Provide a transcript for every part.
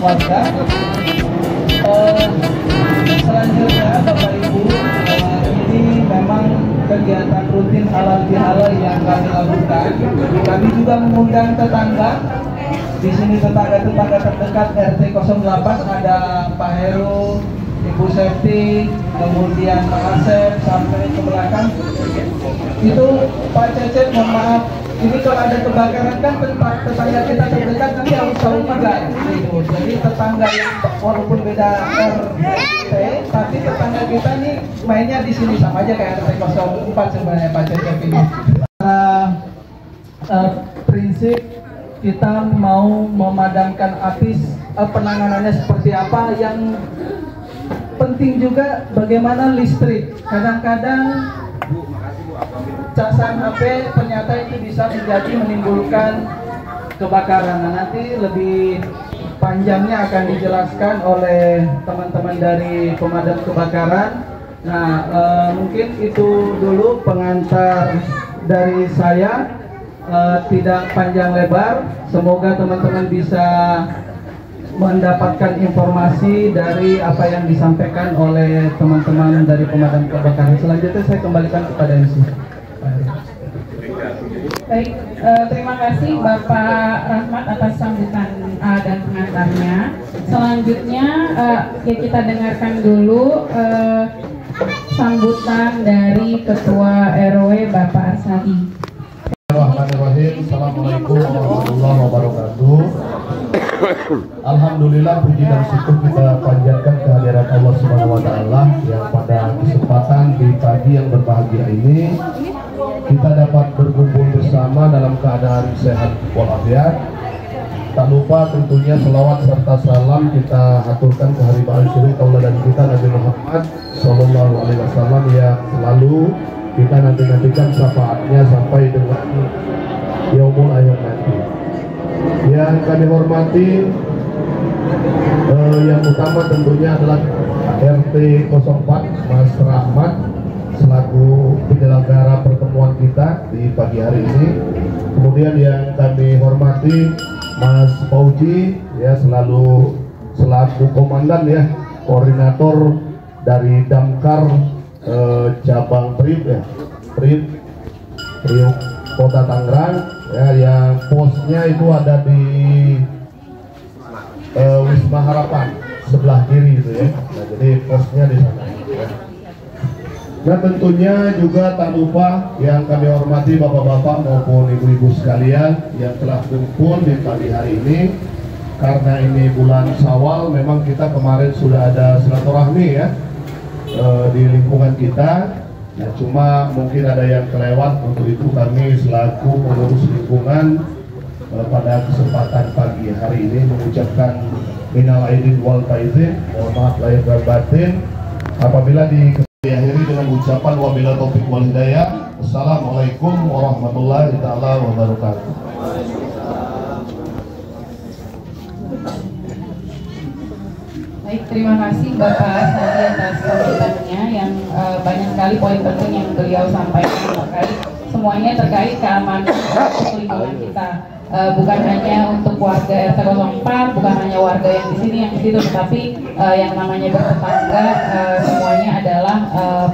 warga. Selanjutnya Bapak Ibu, ini memang kegiatan rutin halal bihalal yang kami lakukan. Kami juga mengundang tetangga. Di sini tetangga-tetangga terdekat RT 08 ada Pak Heru, Ibu Septi, kemudian Pak Asep sampai ke belakang. Itu Pak Cecep, mohon maaf. Ini kalau ada kebakaran kan tetangga kita terdekat nanti harus tahu juga. Jadi tetangga yang walaupun beda RT, tapi tetangga kita nih mainnya di sini sama aja kayak RT 04 sebenarnya Pak Cecep ini. Prinsip kita mau memadamkan api, penanganannya seperti apa. Yang penting juga bagaimana listrik. Kadang-kadang casan HP ternyata itu bisa menjadi menimbulkan kebakaran. Nah, nanti lebih panjangnya akan dijelaskan oleh teman-teman dari pemadam kebakaran. Nah, mungkin itu dulu pengantar dari saya. Tidak panjang lebar, semoga teman-teman bisa mendapatkan informasi dari apa yang disampaikan oleh teman-teman dari pemadam kebakaran. Selanjutnya saya kembalikan kepada MC. Baik, terima kasih Bapak Rahmat atas sambutan dan pengantarnya. Selanjutnya ya kita dengarkan dulu sambutan dari Ketua RW Bapak Arsadi. Bismillahirrahmanirrahim. Assalamualaikum warahmatullahi wabarakatuh. Alhamdulillah, puji dan syukur kita panjatkan kehadiran Allah Subhanahu wa taala yang pada kesempatan di pagi yang berbahagia ini kita dapat berkumpul bersama dalam keadaan sehat walafiat. Tak lupa tentunya selawat serta salam kita aturkan ke haribaan suri tauladan kita Nabi Muhammad sallallahu alaihi wasallam yang selalu kita nantikan syafaatnya sampai dengan yaumul akhir nanti. Yang kami hormati, yang utama tentunya adalah RT 04 Mas Rahmat selaku penyelenggara pertemuan kita di pagi hari ini. Kemudian yang kami hormati Mas Fauji ya selaku komandan ya, koordinator dari Damkar cabang Priok Kota Tangerang ya, yang posnya itu ada di Wisma Harapan sebelah kiri itu ya. Nah, jadi posnya di sana ya. Nah, tentunya juga tak lupa yang kami hormati bapak-bapak maupun ibu-ibu sekalian yang telah kumpul di pagi hari ini. Karena ini bulan Syawal, memang kita kemarin sudah ada silaturahmi ya di lingkungan kita. Nah, cuma mungkin ada yang kelewat. Untuk itu kami selaku pengurus lingkungan pada kesempatan pagi hari ini mengucapkan minal aidin wal faizin, mohon maaf lahir dan batin. Apabila diakhiri dengan ucapan wabillahi taufiq wal hidayah. Assalamualaikum warahmatullahi taala wabarakatuh. Baik, terima kasih Bapak Arsadi atas sambutannya yang banyak sekali poin penting yang beliau sampaikan terkait semuanya terkait keamanan lingkungan kita. Bukan hanya untuk warga RT 04, bukan hanya warga yang di sini yang di situ, tetapi yang namanya bertetangga semuanya adalah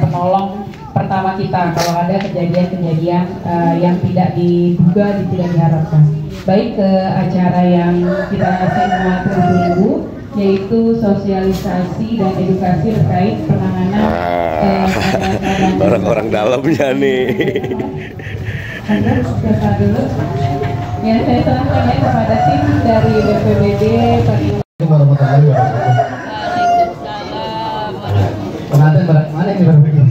penolong pertama kita kalau ada kejadian-kejadian yang tidak diduga, tidak diharapkan. Baik, ke acara yang kita tunggu, yaitu sosialisasi dan edukasi terkait penanganan orang-orang dalamnya nih. Anda siapa dulu? Ya, saya serahkan ya kepada tim dari BPBD. Pengantin mana ini berbagi?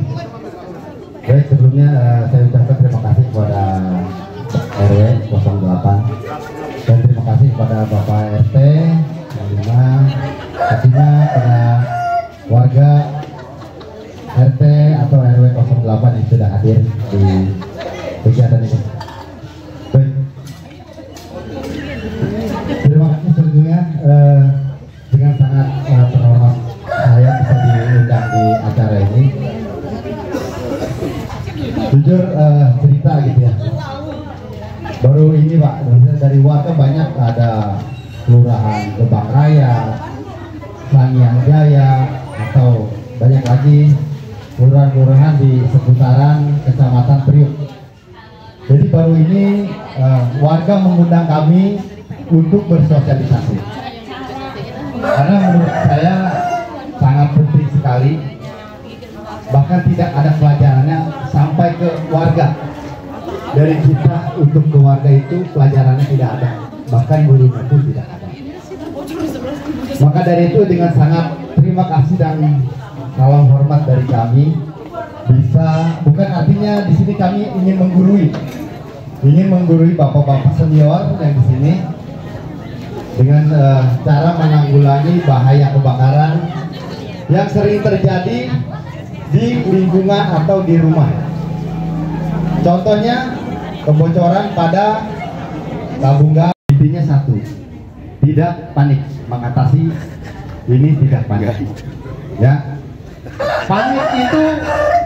Baik, sebelumnya saya ucapkan terima kasih kepada RW 08 dan terima kasih kepada Bapak RT pastinya pada warga RT atau RW 08 yang sudah hadir di kegiatan ini. Baik. Terima kasih tentunya dengan sangat terhormat saya bisa diundang di acara ini. Jujur cerita gitu ya. Baru ini Pak, dari warga banyak ada Kelurahan Gebang Raya, Sangiang Jaya, atau banyak lagi kelurahan-kelurahan di seputaran Kecamatan Priuk. Jadi baru ini warga mengundang kami untuk bersosialisasi, karena menurut saya sangat penting sekali, bahkan tidak ada pelajarannya sampai ke warga. Dari kita untuk ke warga itu pelajarannya tidak ada, bahkan gurunya pun tidak ada. Maka dari itu dengan sangat terima kasih dan salam hormat dari kami, bisa, bukan artinya di sini kami ingin menggurui bapak-bapak senior yang di sini dengan cara menanggulangi bahaya kebakaran yang sering terjadi di lingkungan atau di rumah. Contohnya kebocoran pada tabung gas. Intinya satu, tidak panik, mengatasi ini tidak panik. Ya, panik itu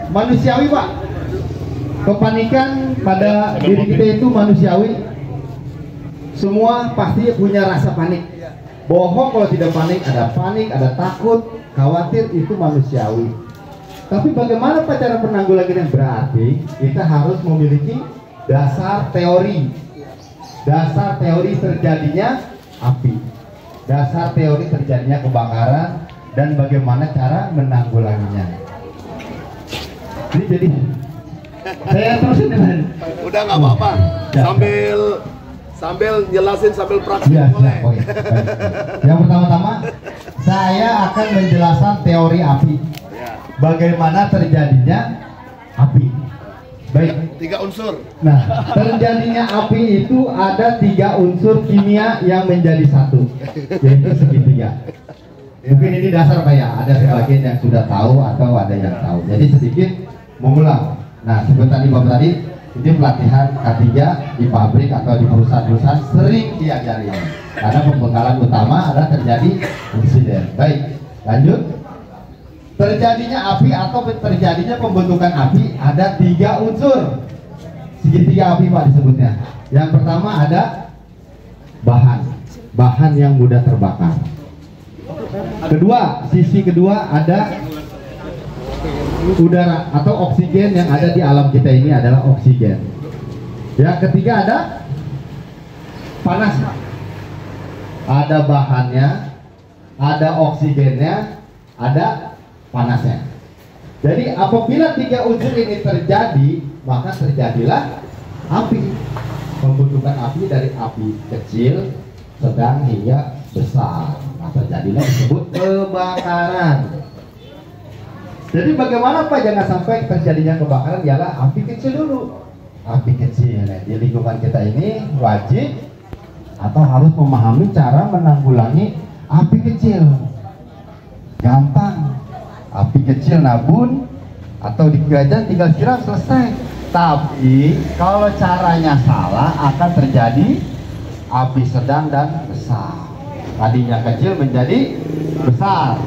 manusiawi, Pak. Kepanikan pada diri kita itu manusiawi. Semua pasti punya rasa panik. Bohong kalau tidak panik, ada takut, khawatir, itu manusiawi. Tapi bagaimana cara penanggulangan? Berarti kita harus memiliki dasar teori terjadinya api, dasar teori terjadinya kebakaran, dan bagaimana cara menanggulanginya. Jadi saya terusin dengan Udah nggak apa-apa, sambil jelasin sambil praktik ya, boleh. ya, baik. Yang pertama-tama saya akan menjelaskan teori api, bagaimana terjadinya api. Baik. 3 unsur. Nah, terjadinya api itu ada 3 unsur kimia yang menjadi satu, yaitu segitiga. Mungkin ini dasar Pak ya, ada sebagian yang sudah tahu atau ada yang tahu. Jadi sedikit mengulang. Nah, seperti tadi Bapak tadi, ini pelatihan K3 di pabrik atau di perusahaan-perusahaan sering diajari. Karena pembekalan utama adalah terjadi insiden. Baik, lanjut. Terjadinya api atau terjadinya pembentukan api ada 3 unsur. Segitiga api Pak disebutnya. Yang pertama ada bahan yang mudah terbakar. Sisi kedua ada udara atau oksigen yang ada di alam kita ini adalah oksigen. Yang ketiga ada panas. Ada bahannya, ada oksigennya, ada panasnya. Jadi apabila 3 unsur ini terjadi, maka terjadilah api. Pembentukan api dari api kecil, sedang hingga besar. Nah, terjadilah disebut kebakaran. Jadi bagaimana Pak jangan sampai terjadinya kebakaran? Ialah api kecil dulu. Api kecil di lingkungan kita ini wajib atau harus memahami cara menanggulangi api kecil. Gampang. Api kecil nabun atau dikejar tinggal siram selesai. Tapi kalau caranya salah akan terjadi api sedang dan besar. Tadinya kecil menjadi besar.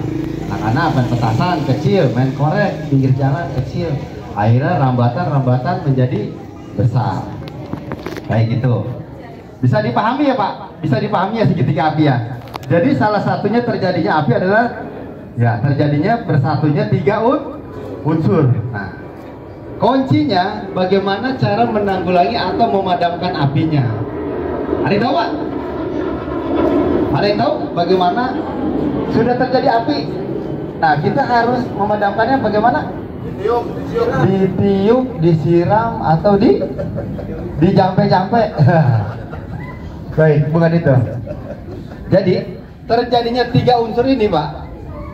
Anak-anak main petasan kecil, main korek pinggir jalan kecil. Akhirnya rambatan menjadi besar. Kayak gitu. Bisa dipahami ya Pak? Bisa dipahami ya segitiga api ya. Jadi salah satunya terjadinya api adalah ya terjadinya bersatunya 3 unsur. Nah, kuncinya bagaimana cara menanggulangi atau memadamkan apinya. Ada yang tahu Pak? Ada yang tahu bagaimana sudah terjadi api? Nah, kita harus memadamkannya bagaimana? Ditiup, disiram, atau dijampe-jampe. Baik, bukan itu. Jadi terjadinya 3 unsur ini Pak,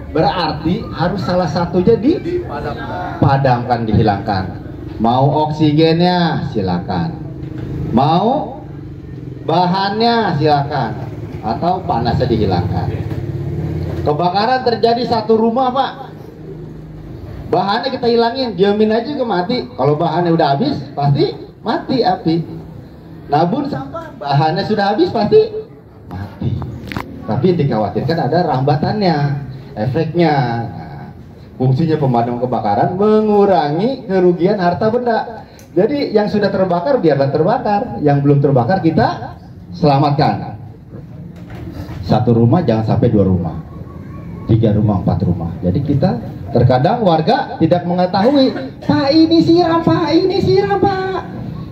berarti harus salah satunya dipadamkan, dihilangkan. Mau oksigennya silakan, mau bahannya silakan, atau panasnya dihilangkan. Kebakaran terjadi satu rumah Pak, bahannya kita hilangin, diamin aja juga mati. Kalau bahannya udah habis pasti mati api. Nabun sampah, bahannya sudah habis pasti mati. Tapi yang dikhawatirkan ada rambatannya, efeknya. Nah, fungsinya pemadam kebakaran mengurangi kerugian harta benda. Jadi yang sudah terbakar biarlah terbakar, yang belum terbakar kita selamatkan. Satu rumah jangan sampai 2 rumah, 3 rumah, 4 rumah. Jadi kita terkadang warga tidak mengetahui, Pak ini siram, Pak ini siram, Pak.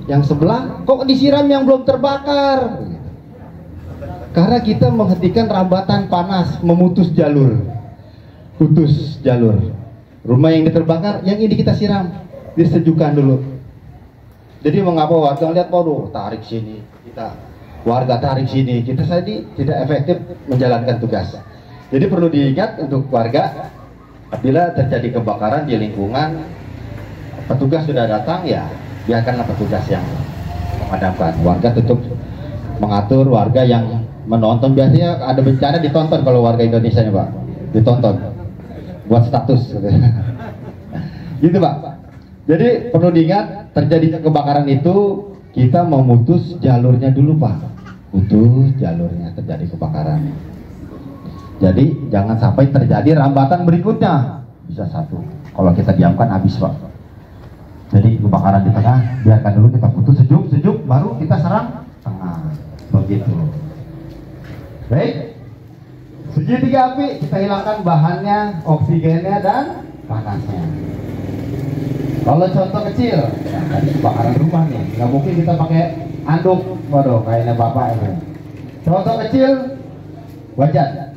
Yang sebelah kok disiram yang belum terbakar. Karena kita menghentikan rambatan panas, memutus jalur, putus jalur. Rumah yang diterbakar, yang ini kita siram, disejukkan dulu. Jadi mengapa warga lihat, waduh tarik sini, kita warga tarik sini, kita tadi tidak efektif menjalankan tugas. Jadi perlu diingat untuk warga, apabila terjadi kebakaran di lingkungan, petugas sudah datang, ya biarkanlah petugas yang memadamkan. Warga tetap mengatur, warga yang menonton, biasanya ada bencana ditonton kalau warga Indonesia nya Pak, ditonton buat status gitu Pak. Jadi perlu diingat, terjadinya kebakaran itu kita memutus jalurnya dulu Pak, putus jalurnya terjadi kebakaran. Jadi jangan sampai terjadi rambatan berikutnya, bisa satu, kalau kita diamkan habis Pak. Jadi kebakaran di tengah, biarkan dulu kita putus sejuk, baru kita serang tengah, begitu. Baik, segitiga api kita hilangkan bahannya, oksigennya dan panasnya. Kalau contoh kecil, nah, tadi kebakaran rumah nih, nggak mungkin kita pakai anduk, waduh kayaknya bapak ini. Contoh kecil, wajan,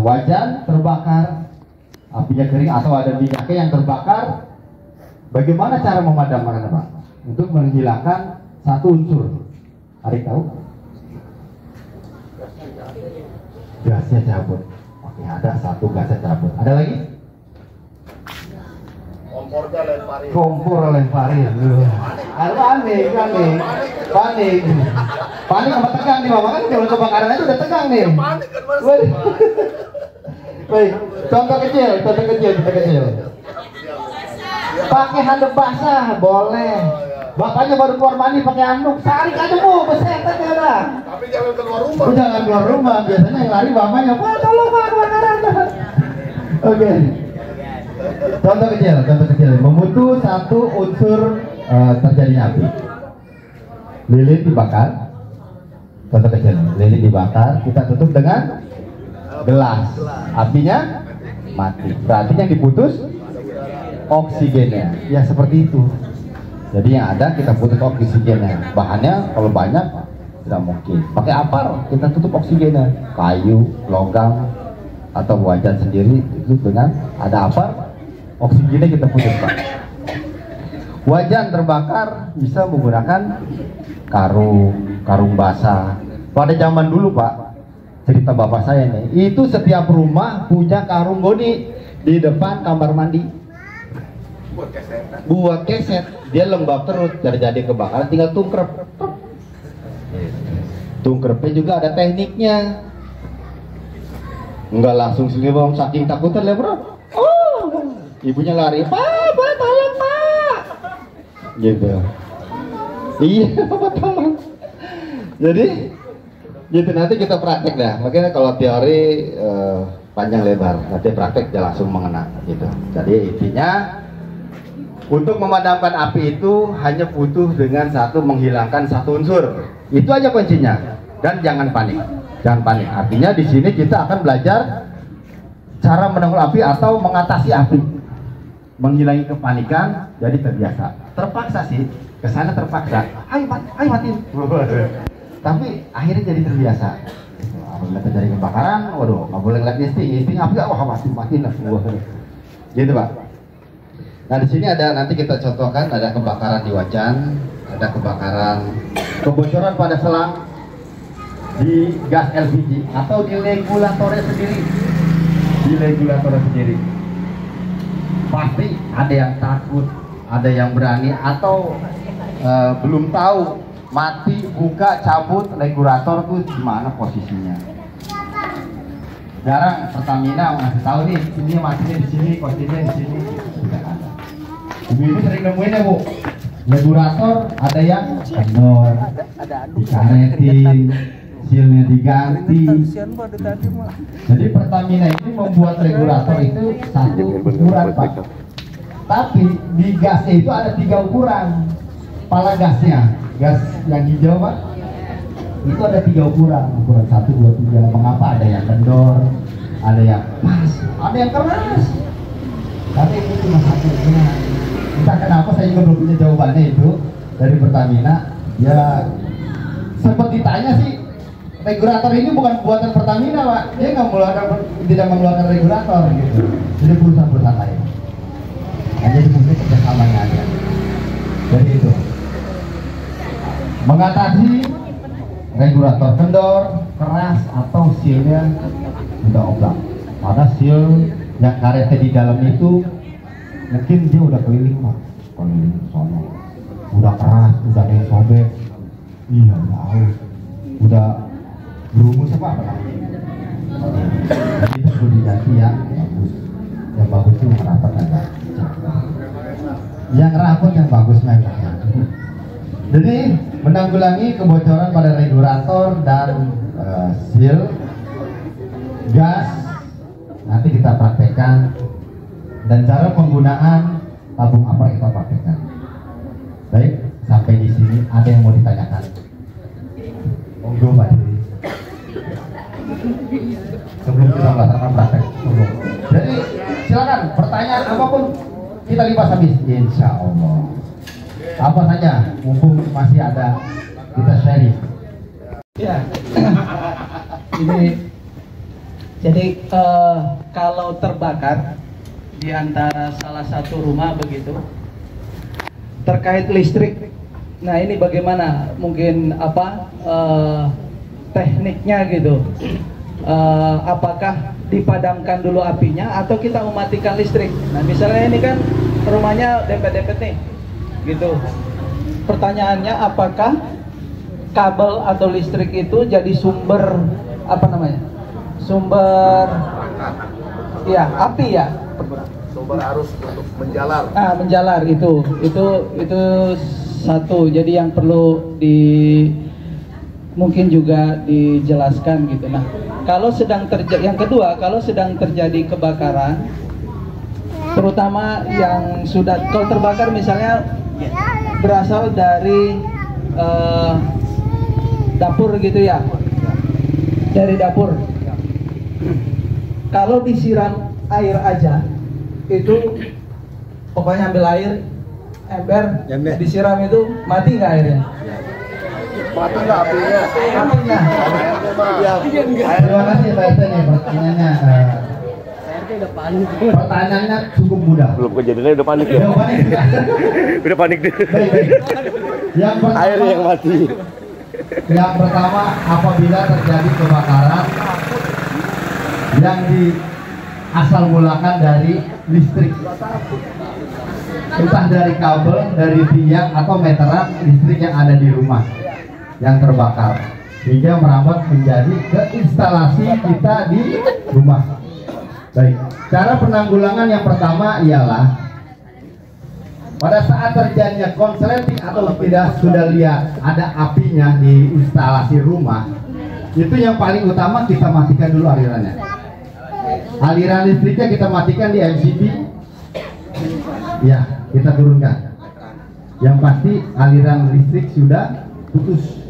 wajan terbakar, apinya kering atau ada minyaknya yang terbakar. Bagaimana cara memadamkannya Pak? Untuk menghilangkan satu unsur. Adik tahu? Gasnya cabut. Oke, ada satu gasnya cabut. Ada lagi? Kompor lemparin. Aduh panik. Panik sama tegang nih Mama, kan kalau kebakaran aja udah tegang nih. Baik, contoh kecil. Pakai handuk basah boleh. Bapaknya baru keluar mandi pakai handuk, tarik aja Bu, beset aja udah. Tapi jangan keluar rumah. Jangan keluar rumah, biasanya yang lari bapaknya, Pak tolong Pak kebakaran. Oke. Contoh kecil, memutus satu unsur terjadinya api. Lilin dibakar. Contoh kecil, lilin dibakar, kita tutup dengan gelas. Apinya mati. Berarti yang diputus oksigennya. Ya seperti itu. Jadi yang ada kita putus oksigennya. Bahannya kalau banyak tidak mungkin. Pakai apar kita tutup oksigennya. Kayu, logam atau wajan sendiri itu dengan ada apar, oksigennya kita putus Pak. Wajan terbakar bisa menggunakan karung basah. Pada zaman dulu Pak, cerita bapak saya nih, itu setiap rumah punya karung goni di depan kamar mandi. Buat keset, dia lembab terus, terjadi kebakaran tinggal tungkrep. Tungkrepnya juga ada tekniknya. Enggak langsung selibam, saking takutnya bro. Oh, ibunya lari, Pak tolong Pak. Gitu. Iya, Pak tolong. Jadi, gitu nanti kita praktek dah. Makanya kalau teori panjang lebar, nanti praktek dia langsung mengena. Gitu. Jadi intinya untuk memadamkan api itu hanya butuh dengan menghilangkan satu unsur. Itu aja kuncinya. Dan jangan panik. Artinya di sini kita akan belajar cara menanggulangi api atau mengatasi api. Menghilangi kepanikan, jadi terbiasa. Terpaksa sih, kesana terpaksa. Ayo matiin. Tapi akhirnya jadi terbiasa. Apabila terjadi kebakaran, waduh, nggak boleh ngeliat isting api, wah matiin lah. Gitu Pak. Nah di sini ada, nanti kita contohkan, ada kebakaran di wajan, ada kebakaran kebocoran pada selang di gas LPG atau di regulatornya sendiri. Pasti ada yang takut, ada yang berani atau belum tahu, mati, buka, cabut regulator tuh gimana posisinya. Jarang Pertamina ngasih tahu nih, ini matinya di sini, posisinya di sini. Tidak ada. Ibu sering nemuin ya Bu, regulator ada yang kendor, dikaretin, silnya diganti. Jadi Pertamina ini membuat regulator itu satu ukuran Pak. Tapi di gasnya itu ada 3 ukuran. Pala gasnya, gas yang hijau Pak, itu ada 3 ukuran 1, 2, 3. Mengapa ada yang kendor, ada yang pas, ada yang keras? Tapi itu cuma satu. Entah kenapa saya juga belum punya jawabannya itu dari Pertamina. Ya sempat ditanya sih, regulator ini bukan buatan Pertamina, Pak. Dia tidak mengeluarkan regulator gitu. Jadi perusahaan-perusahaan lain. Hanya dipunya kerjasamanya aja. Jadi itu mengatasi regulator kendor, keras, atau sealnya udah oblak. Karena seal yang karetnya di dalam itu mungkin dia udah keliling, Pak. Keliling sono. Udah keras, udah ada yang sobek. Iya, udah aus. Udah berumus apa? Jadi itu perlu diganti yang bagus. Yang bagus itu rapat aja. Yang rapat yang bagus memang. Jadi menanggulangi kebocoran pada regulator dan seal gas nanti kita praktekkan, dan cara penggunaan tabung apa kita praktekkan. Baik, sampai di sini ada yang mau ditanyakan? Monggo Mbak Dewi. Sebelum kita melaksanakan praktek, monggo. Jadi silakan pertanyaan apapun kita lipas habis, insya Allah. Apa saja, mumpung masih ada, kita sharing. Ya, jadi kalau terbakar di antara salah satu rumah begitu, terkait listrik, nah ini bagaimana mungkin apa tekniknya gitu? Apakah dipadamkan dulu apinya atau kita mematikan listrik? Nah misalnya ini kan rumahnya dempet-dempet nih, gitu. Pertanyaannya apakah kabel atau listrik itu jadi sumber apa namanya? Sumber ya api ya. Sumber arus untuk menjalar. Nah, menjalar itu satu. Jadi yang perlu mungkin juga dijelaskan gitu. Nah, kalau sedang terjadi, yang kedua, kalau sedang terjadi kebakaran, terutama yang sudah, kalau terbakar misalnya berasal dari dapur gitu ya, dari dapur. Kalau disiram air aja, itu pokoknya ambil air, ember, disiram itu mati nggak airnya? Mati nggak apinya? Apinya. Terima kasih Pak RT nih pertanyaannya. Pertanyaannya cukup mudah. Belum kejadiannya udah panik ya? Udah panik. Udah panik deh. Baik. Yang pertama, Air yang mati. Yang pertama, apabila terjadi kebakaran yang asal mulakan dari listrik, entah dari kabel, dari tiang atau meteran listrik yang ada di rumah yang terbakar, hingga merambat menjadi ke instalasi kita di rumah. Baik, cara penanggulangan yang pertama ialah pada saat terjadinya konsleting atau tidak sudah lihat ada apinya di instalasi rumah, itu yang paling utama kita matikan dulu alirannya. Aliran listriknya kita matikan di MCB, ya kita turunkan. Yang pasti aliran listrik sudah putus.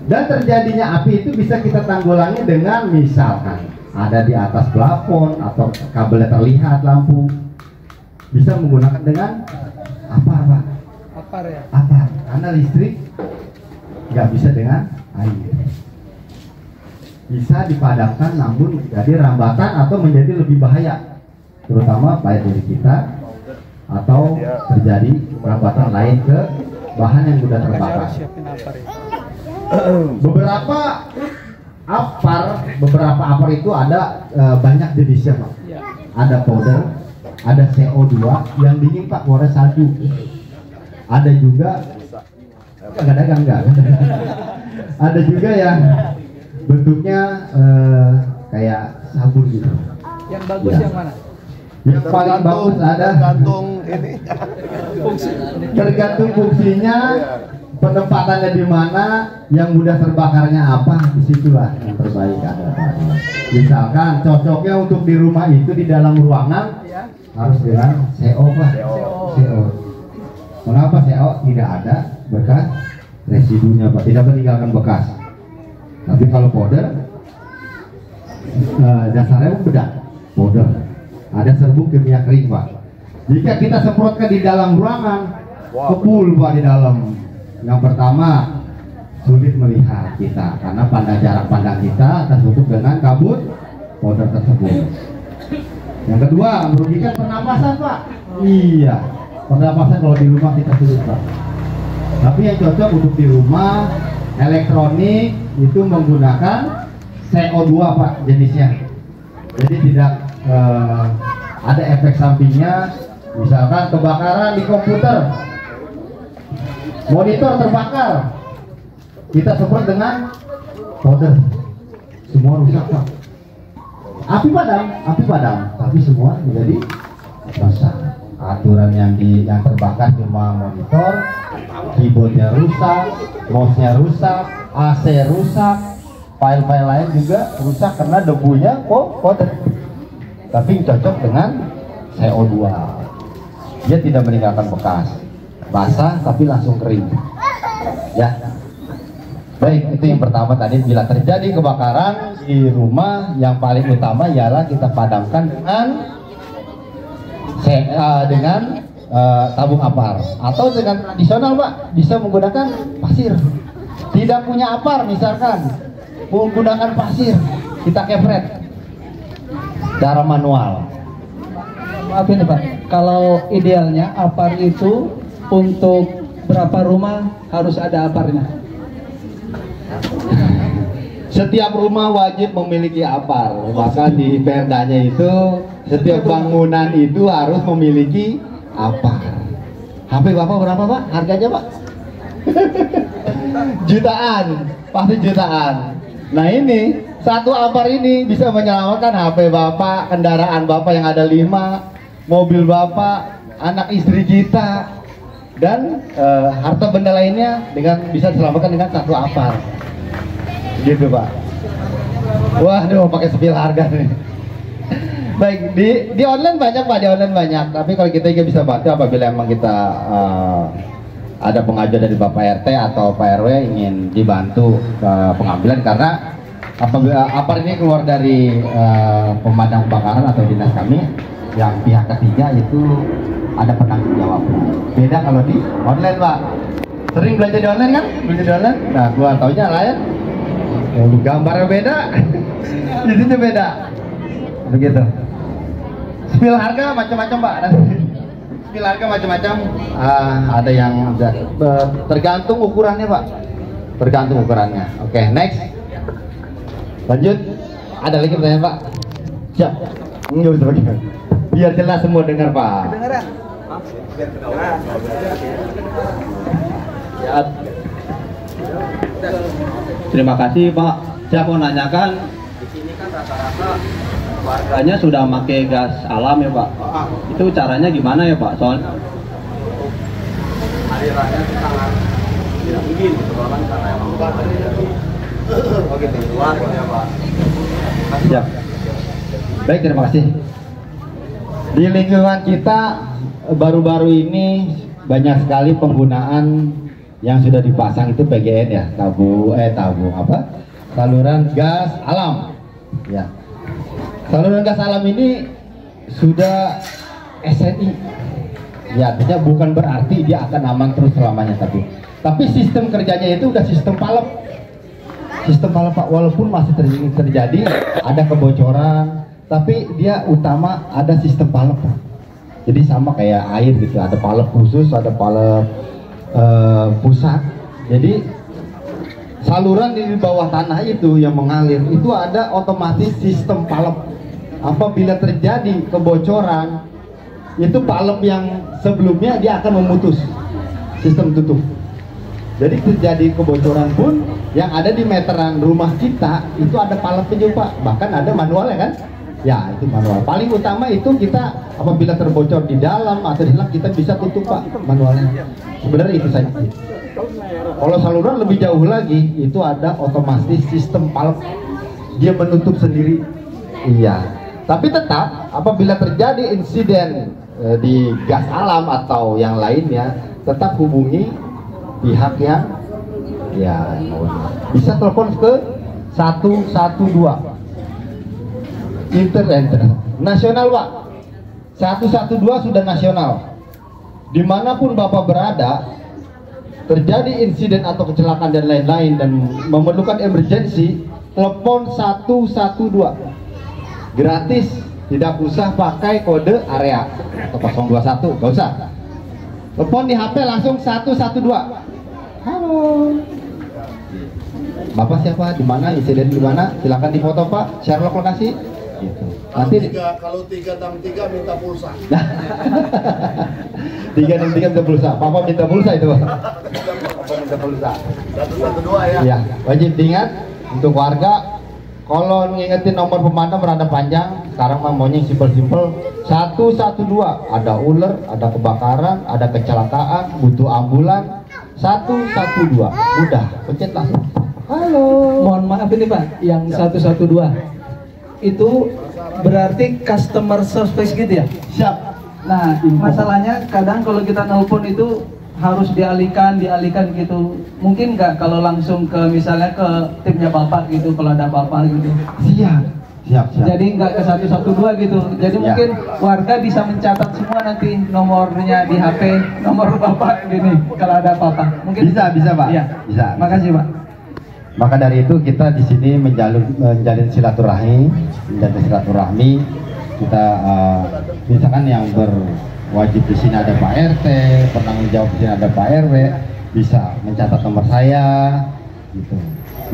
Dan terjadinya api itu bisa kita tanggulangi dengan misalkan ada di atas plafon atau kabelnya terlihat lampu, bisa menggunakan dengan apa? Apar ya? Apar, karena listrik nggak bisa dengan air. Bisa dipadamkan namun jadi rambatan atau menjadi lebih bahaya, terutama baik dari kita atau terjadi rambatan lain ke bahan yang sudah terbakar. Beberapa apar itu ada banyak jenisnya Pak. Ada powder, ada CO2 yang dingin Pak, keluarnya salju. Ada juga enggak. Ada juga yang bentuknya kayak sabun gitu. Yang bagus Ya. yang mana? Yang paling bagus ada tergantung fungsinya, penempatannya di mana, yang mudah terbakarnya apa, disitulah yang terbaik ada. Misalkan cocoknya untuk di rumah itu di dalam ruangan harus dengan CO Pak. CO. Mengapa CO? Tidak ada bekas residunya Pak, tidak meninggalkan bekas. Tapi kalau powder, dasarnya bedak, powder. Ada serbuk kimia kering Pak. Jika kita semprotkan di dalam ruangan, kepul Pak di dalam. Yang pertama, sulit melihat kita karena jarak pandang kita tertutup dengan kabut powder tersebut. Yang kedua, merugikan pernapasan Pak. Iya, pernapasan kalau di rumah kita sulit Pak. Tapi yang cocok untuk di rumah, elektronik itu menggunakan CO2 Pak jenisnya. Jadi tidak ada efek sampingnya. Misalkan kebakaran di komputer, monitor terbakar, kita semprot dengan powder, semua rusak Pak. Api padam, tapi semua menjadi rusak. Aturan yang terbakar cuma monitor, keyboardnya rusak, mouse-nya rusak, AC rusak, file-file lain juga rusak karena debunya powder. Tapi cocok dengan CO2. Dia tidak meninggalkan bekas, basah tapi langsung kering. Ya. Baik, itu yang pertama tadi. Bila terjadi kebakaran di rumah, yang paling utama ialah kita padamkan dengan tabung apar atau dengan tradisional Pak, bisa menggunakan pasir. Tidak punya apar misalkan, menggunakan pasir, kita kepret cara manual. Maaf ini Pak, kalau idealnya apar itu untuk berapa rumah harus ada aparnya? Setiap rumah wajib memiliki apar. Maka di perdanya itu setiap bangunan itu harus memiliki apar. HP Bapak berapa Pak? Harganya Pak? Jutaan, pasti jutaan. Nah ini satu apar ini bisa menyelamatkan HP Bapak, kendaraan Bapak yang ada 5, mobil Bapak, anak istri kita, dan harta benda lainnya bisa diselamatkan dengan satu apar. Gitu Pak. Waduh, pakai spill harga nih. Baik, di online banyak Pak, di online banyak. Tapi kalau kita juga bisa bantu apabila memang kita ada pengajuan dari Bapak RT atau Pak RW ingin dibantu pengambilan, karena apabila apar ini keluar dari pemadam kebakaran atau dinas kami, yang pihak ketiga itu ada penanggung jawabnya. Beda kalau di online Pak. Sering belajar di online kan? Belajar di online. Nah, keluar taunya lain. Gambarnya beda, isinya beda, begitu. Spill harga macam-macam Pak. Spill harga macam-macam. Ada yang tergantung ukurannya Pak. Tergantung ukurannya. Oke, next. Lanjut. Ada lagi pertanyaan Pak? Siap. Nggak usah pakai. Biar jelas semua dengar Pak. Kedengeran? Ya. Terima kasih Pak. Saya mau nanyakan, di sini kan rata-rata warganya sudah pakai gas alam ya Pak. Itu caranya gimana ya Pak? Soalnya alirannya itu sangat tidak mungkin gitu kan, karena emang begitu luar ya Pak. Ya. Baik, terima kasih. Di lingkungan kita baru-baru ini banyak sekali penggunaan yang sudah dipasang itu PGN ya, saluran gas alam. Ya, saluran gas alam ini sudah SNI. Ya, artinya bukan berarti dia akan aman terus selamanya, tapi sistem kerjanya itu udah sistem palep. Sistem palep Pak, walaupun masih terjadi ada kebocoran, tapi dia utama ada sistem palep Pak. Jadi sama kayak air gitu, ada palep khusus, ada palep pusat. Jadi saluran di bawah tanah itu yang mengalir itu ada otomatis sistem palep. Apabila terjadi kebocoran, itu palep yang sebelumnya dia akan memutus, sistem tutup. Jadi terjadi kebocoran pun yang ada di meteran rumah kita itu ada palepnya juga Pak. Bahkan ada manualnya kan? Ya, itu manual. Paling utama itu kita apabila terbocor di dalam atau di dalam, kita bisa tutup Pak manualnya. Sebenarnya itu saja. Kalau saluran lebih jauh lagi, itu ada otomatis sistem palep. Dia menutup sendiri. Iya. Tapi tetap apabila terjadi insiden di gas alam atau yang lainnya, tetap hubungi pihak yang ya bisa telepon ke 112 nasional Pak. 112 sudah nasional. Dimanapun Bapak berada, terjadi insiden atau kecelakaan dan lain-lain dan memerlukan emergency, telepon 112 gratis, tidak usah pakai kode area atau 021, gak usah. Telepon di HP langsung 112. Halo, Bapak siapa? Di mana? Insiden di mana? Silakan difoto Pak, share lokasi. Gitu. Nanti kalau 363 minta pulsa. 363 minta pulsa. Papa minta pulsa itu. Papa minta pulsa. 112 ya. Ya, wajib diingat untuk warga. Kalau ngingetin nomor pemadam rada panjang, sekarang maunya simpel-simpel. 112, ada ular, ada kebakaran, ada kecelakaan, butuh ambulan. 112, mudah, pencet langsung. Halo. Mohon maaf ini Pak, yang 112 itu berarti customer service gitu ya? Siap. Nah, masalahnya kadang kalau kita nelpon itu harus dialihkan gitu. Mungkin nggak kalau langsung ke misalnya ke timnya Bapak gitu, kalau ada Bapak gitu. Siap. Jadi nggak ke 112 gitu. Jadi mungkin warga bisa mencatat semua nanti nomornya di HP, nomor Bapak gini kalau ada apa-apa. Mungkin Bisa Pak. Iya. Bisa. Makasih Pak. Maka dari itu kita di sini menjalin silaturahmi, kita misalkan yang berwajib di sini ada Pak RT, penanggung jawab di sini ada Pak RW, bisa mencatat nomor saya, gitu.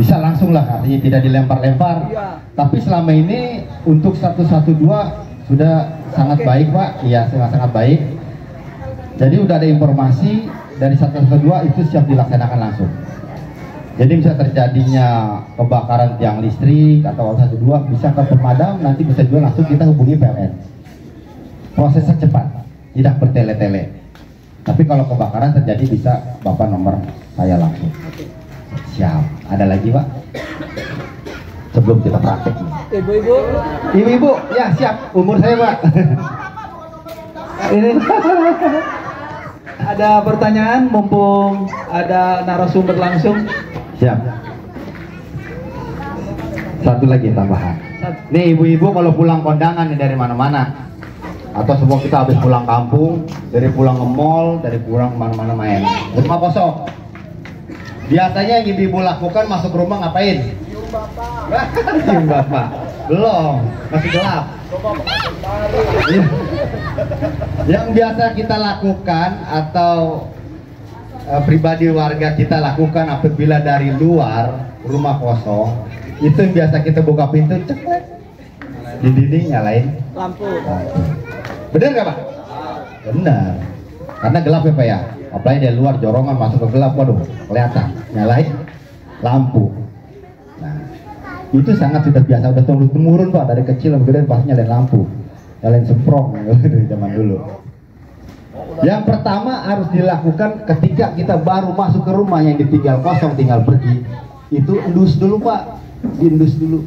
Bisa langsung lah, artinya tidak dilempar-lempar. Tapi selama ini untuk 112 sudah sangat baik Pak, iya sangat baik. Jadi udah ada informasi dari 112 itu siap dilaksanakan langsung. Jadi bisa terjadinya kebakaran tiang listrik atau 112 bisa ke pemadam, nanti bisa juga langsung kita hubungi PLN. Prosesnya cepat, tidak bertele-tele. Tapi kalau kebakaran terjadi bisa Bapak nomor saya langsung. Siap. Ada lagi Pak? Sebelum kita praktek nih. Ibu-ibu, ya siap. Umur saya Pak. Ini ada pertanyaan mumpung ada narasumber langsung. Siap. Satu lagi tambahan. Nih ibu-ibu kalau pulang kondangan nih dari mana-mana, atau semua kita habis pulang kampung, dari pulang ke mall, dari pulang mana-mana main. Rumah kosong. Biasanya yang ibu-ibu lakukan masuk rumah ngapain? Cium bapak. Cium bapak. Belum, masih gelap. Yang biasa kita lakukan atau pribadi warga kita lakukan apabila dari luar rumah kosong, itu yang biasa kita buka pintu, ceklek di dinding nyalain lampu. Bener nggak Pak? Bener, karena gelap ya Pak ya. Apalagi dari luar jorongan masuk ke gelap, waduh kelihatan nyalain lampu. Nah itu sangat sudah biasa, udah turun Pak, dari kecil sampai gede pasti nyalain lampu, nyalain semprong dari zaman dulu. Yang pertama harus dilakukan ketika kita baru masuk ke rumah yang ditinggal kosong, tinggal pergi, itu endus dulu Pak, diendus dulu.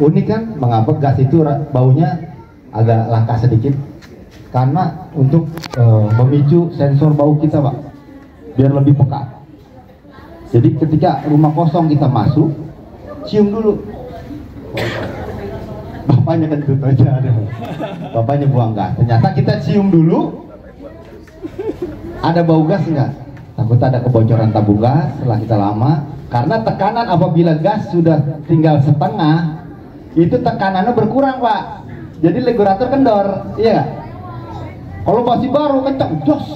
Unik kan, mengapa gas itu baunya agak langka sedikit? Karena untuk memicu sensor bau kita Pak, biar lebih peka. Jadi ketika rumah kosong kita masuk, cium dulu. Bapaknya kentut aja, bapaknya buang gas. Ternyata kita cium dulu, ada bau gas enggak? Takut ada kebocoran tabung gas setelah kita lama. Karena tekanan apabila gas sudah tinggal setengah, itu tekanannya berkurang Pak. Jadi regulator kendor, iya nggak? Kalau masih baru kencang, jos,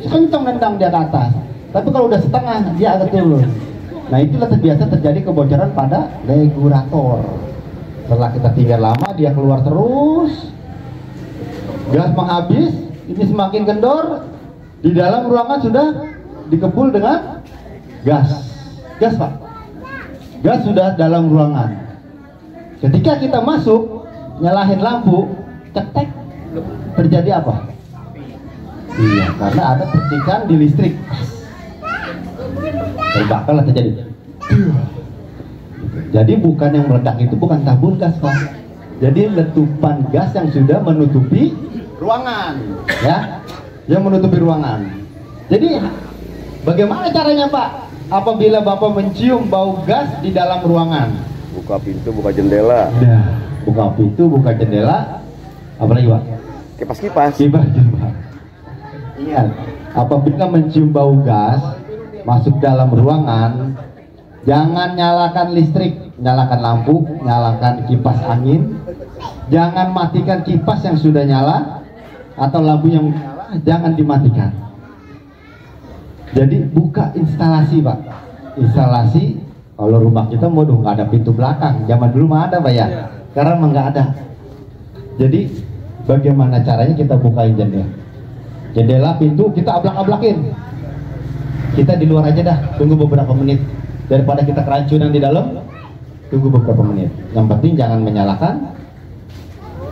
kencang nendang dia ke atas. Tapi kalau udah setengah, dia agak turun. Nah itulah terbiasa terjadi kebocoran pada regulator. Setelah kita tinggal lama, dia keluar terus, gas menghabis, ini semakin kendor, di dalam ruangan sudah dikepul dengan gas Pak, gas sudah dalam ruangan. Ketika kita masuk, nyalahin lampu, cetek, terjadi apa? Iya, karena ada percikan di listrik, terbakarlah terjadi. Jadi bukan yang meledak itu bukan tabung gas Pak, jadi letupan gas yang sudah menutupi ruangan, ya, yang menutupi ruangan. Jadi bagaimana caranya Pak? apabila Bapak mencium bau gas di dalam ruangan? Buka pintu, buka jendela. Nah, buka pintu, buka jendela, apa lagi Pak? Kipas-kipas. Kipas. Ingat, apabila mencium bau gas masuk dalam ruangan, jangan nyalakan listrik, nyalakan lampu, nyalakan kipas angin, jangan matikan kipas yang sudah nyala atau lampu yang nyala, jangan dimatikan. Jadi buka instalasi Pak, instalasi. Kalau rumah kita mau nggak ada pintu belakang, zaman dulu mah ada Pak ya, sekarang mah nggak ada. Jadi bagaimana caranya kita bukain jendela, pintu kita ablak-ablakin. Kita di luar aja dah, tunggu beberapa menit. Daripada kita keracunan di dalam, tunggu beberapa menit. Yang penting jangan menyalakan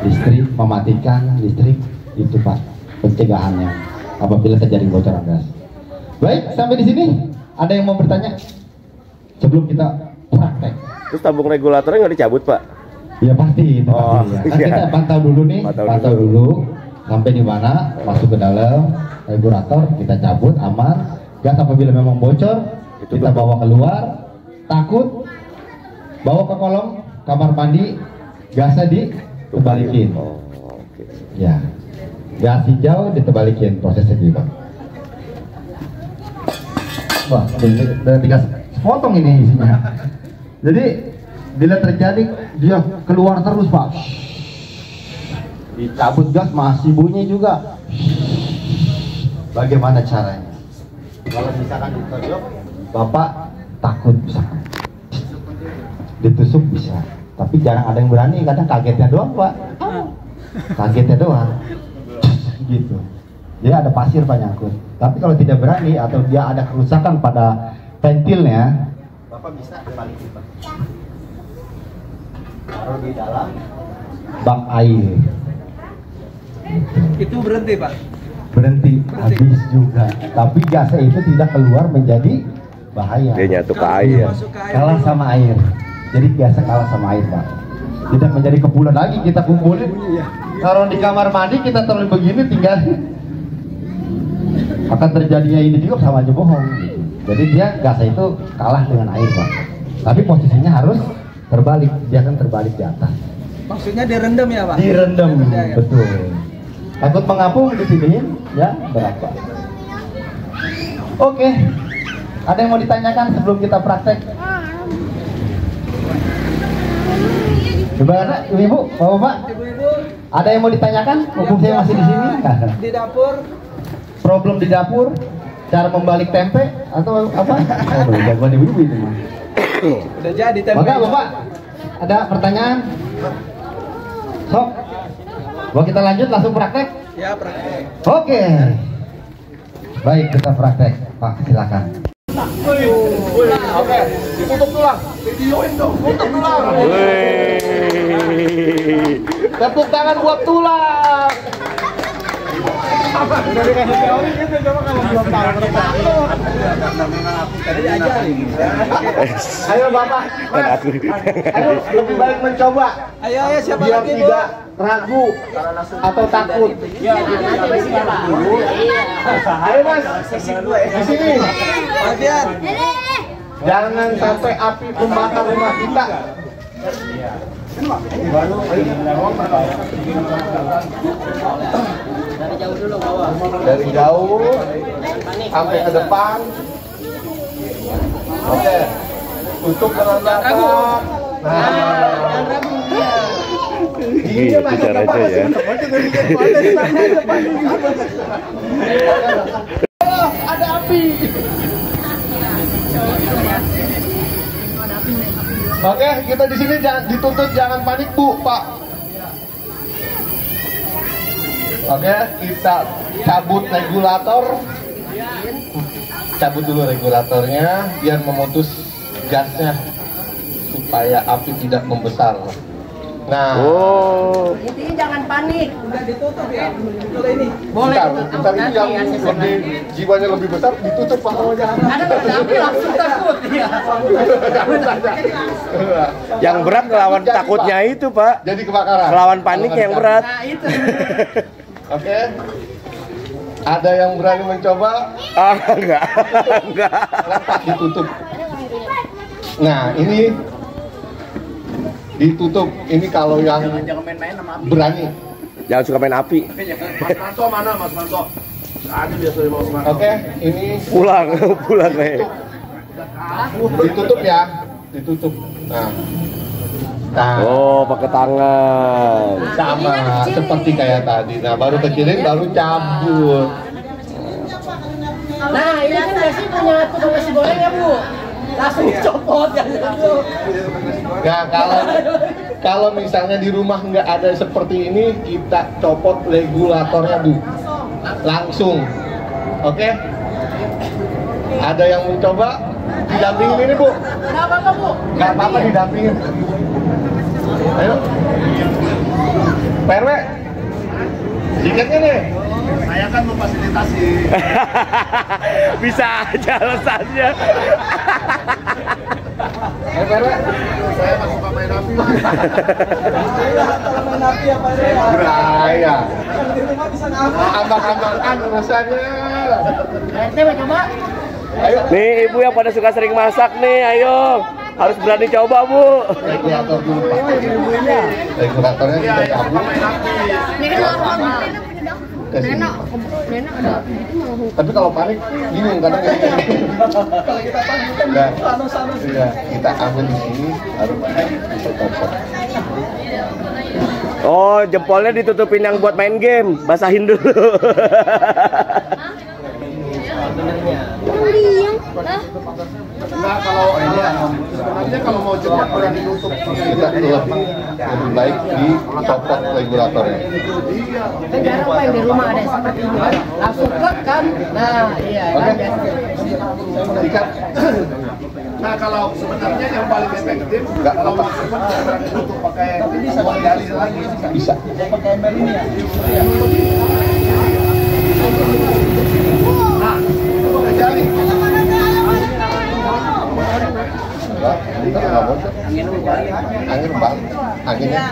listrik, mematikan listrik, itu Pak pencegahannya apabila terjadi bocoran gas. Baik, sampai di sini ada yang mau bertanya sebelum kita praktek? Terus tabung regulatornya nggak dicabut Pak? Ya pasti, itu pasti ya. Kan iya. kita pantau dulu nih, pantau dulu sampai di mana, masuk ke dalam regulator, kita cabut aman. Gas apabila memang bocor, Itu kita betul. bawa keluar. Takut, bawa ke kolong kamar mandi, gasnya ditebalikin. Oh, oke. Ya, gas hijau ditebalikin, prosesnya gitu. Wah, ini udah dikasih potong ini isinya. Jadi bila terjadi dia keluar terus Pak, dicabut gas masih bunyi juga. Bagaimana caranya? Kalau misalkan ditusuk, Bapak takut misalkan ditusuk bisa, tapi jarang ada yang berani, kadang kagetnya doang Pak, kagetnya doang, gitu. Jadi ada pasir Pak nyangkut. Tapi kalau tidak berani atau dia ada kerusakan pada ventilnya, Bapak bisa balikin Pak. Taruh di dalam bak air. Itu berhenti Pak. Berhenti, habis juga. Tapi gasnya itu tidak keluar menjadi bahaya. Dia nyatu ke air. Kalah sama air. Jadi biasa kalah sama air Pak. Tidak menjadi kepulan lagi, kita kumpulin. Kalau di kamar mandi kita taruh begini tinggal. Akan terjadinya ini juga sama aja bohong. Jadi dia gasnya itu kalah dengan air Pak. Tapi posisinya harus terbalik, dia akan terbalik di atas. Maksudnya direndam ya Pak? Direndam, betul. Takut mengapung di sini, ya berapa? Oke, ada yang mau ditanyakan sebelum kita praktek? Gimana, ibu, bapak? Ibu-ibu Ada yang mau ditanyakan? Mumpung saya masih di sini. di dapur. Problem di dapur, cara membalik tempe atau apa? Oh, belum jagoan ibu-ibu itu mah. Udah jadi tempe. Maka bapak, ada pertanyaan? Sok, mau kita lanjut langsung praktek? Ya praktek. Oke. Baik, kita praktek. Pak, silakan. Oke, ditutup tulang. Videoin dong, tutup tulang. Tepuk tangan buat tulang. Udah dikasih teori gitu, coba kalau belum tahu Ayo Bapak, Mas. Ayo lebih baik mencoba. Ayo siapa Biar lagi Bu? tidak ragu atau takut. Ayo Mas, di sini. Bagian. Jangan sampai api membakar rumah kita. Dari jauh sampai ke depan. Oke, tutup dengan belakang. Gitu caranya ya. Ada api. Oke, kita di sini jangan dituntut jangan panik Bu, Pak. Oke, kita cabut regulator. Cabut dulu regulatornya biar memutus gasnya supaya api tidak membesar. Nah, Intinya jangan panik. Udah ditutup ya. Kalau ini. Boleh bentar itu yang lebih jiwanya lebih besar ditutup Pak. Ada tapi langsung takut ya. Yang berat ngelawan takutnya itu Pak. Jadi kebakaran. Ngelawan paniknya yang berat. Nah itu. Oke. Ada yang berani mencoba? Enggak. Kenapa ditutup? Nah, ini ditutup. Ini kalau yang berani. Jangan suka main api. Mas Manto mana, Mas Manto? Ada biasanya Mas Manto. Oke, ini Pulang nih. ditutup ya, ditutup. Nah, Oh, pakai tangan. sama seperti kayak tadi. Nah, baru kecilin, baru cabut. Nah, ini kan biasanya punya tukang nasi goreng ya, Bu? Langsung dicopot ya. Nah, kalau misalnya di rumah nggak ada seperti ini, kita copot regulatornya, Bu. Langsung. Oke? Ada yang mencoba? Didampingin ini, Bu. Nggak apa-apa, Bu. Nggak apa-apa, didampingin. Ayo. PRW. Tiketnya nih. Saya kan memfasilitasi. Bisa aja alasannya. Ayo PRW. Saya nggak suka main api. Kalau main api apa ya? Beraya. Di rumah bisa ngapa? Ambak-ambakan urusannya. Ente mau coba? Ayo. Nih, ibu yang pada suka sering masak nih, ayo. Harus berani coba, Bu. Regulator dulu, Pak. Regulatornya kita cabut. Ke sini. Tapi kalau panik, bingung kadang gitu. Kalau kita panik kan sanus-sanus. Iya, kita ambil di sini, baru kita copot. Oh, jempolnya ditutupin yang buat main game. Basahin dulu. Nah, kalau ini sebenarnya kalau mau cepat udah ditutup, kita lebih baik dicopot regulatornya. Kan jarang Pak yang di rumah ada seperti ini. Langsung klik kan? Nah, iya kan Oke. biasa. Sikat. Nah, kalau sebenarnya yang paling efektif kalau mau cepat jangan ditutup pakai gali lagi. Bisa. Pakai ember ini ya. Nah, pakai gali. Enggak, enggak bocor. Angin bang, anginnya.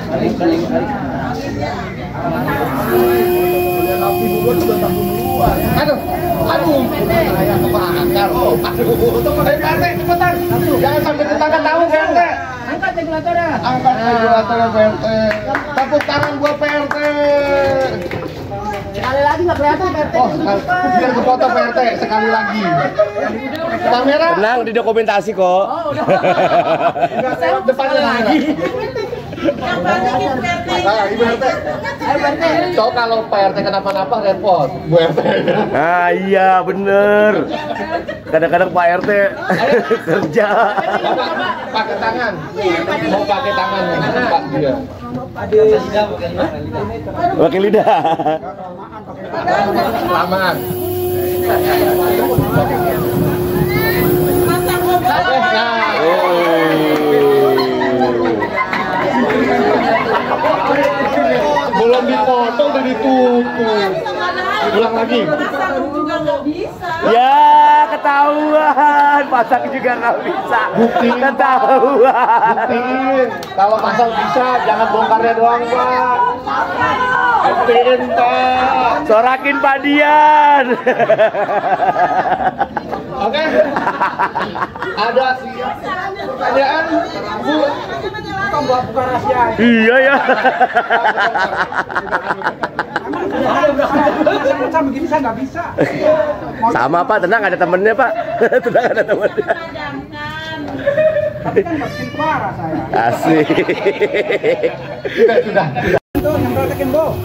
Aduh, saya kebakar. Aduh, cepetan. Jangan sampai tetangga tahu, PRT. Angkat regulatornya. Angkat regulatornya, PRT. Tepuk tangan buat PRT. Sekali lagi nggak kelihatan PRT. Oh, biar kefoto PRT sekali lagi. Kamera. Tenang, didokumentasi kok. Saya Depannya lagi. Nah, Ibu RT. Ayo PRT. So kalau PRT kenapa-napa repot, Bu RT. Nah, iya bener. Kadang-kadang Pak RT kerja. Bapak pakai tangan. Mau pakai tangan Pak dia. Pakai lidah. Lamaan. Belum dipotong udah ditutup. Ulang lagi. Ya, ketahuan. Masak juga nggak bisa. Buktiin, Pak. Ketahuan. Buktiin. Kalau pasang bisa, jangan bongkarnya doang, Pak. Buktiin, Pak. Sorakin Pak Dian. Oke. Ada pertanyaan, Bu? Bukan rahasia. Iya ya. Sama begini saya nggak bisa. Sama Pak, tenang ada temennya Pak. Tenang ada temennya. Tapi kan nggak bikin parah saya. Asik. Sudah. Tuh yang praktekin Bo.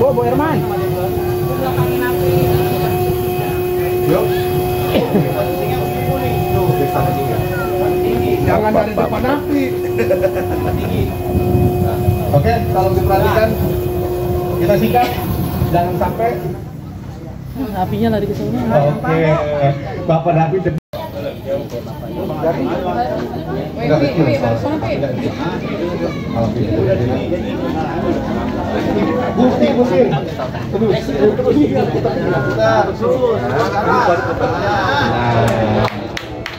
Bo Herman. Yuk. Jangan ada depan api. Oke, kalau diperhatikan kita sikat, jangan sampai. Apinya lari ke sana. Oke, Bapak David. Enggak kecil. Bukti.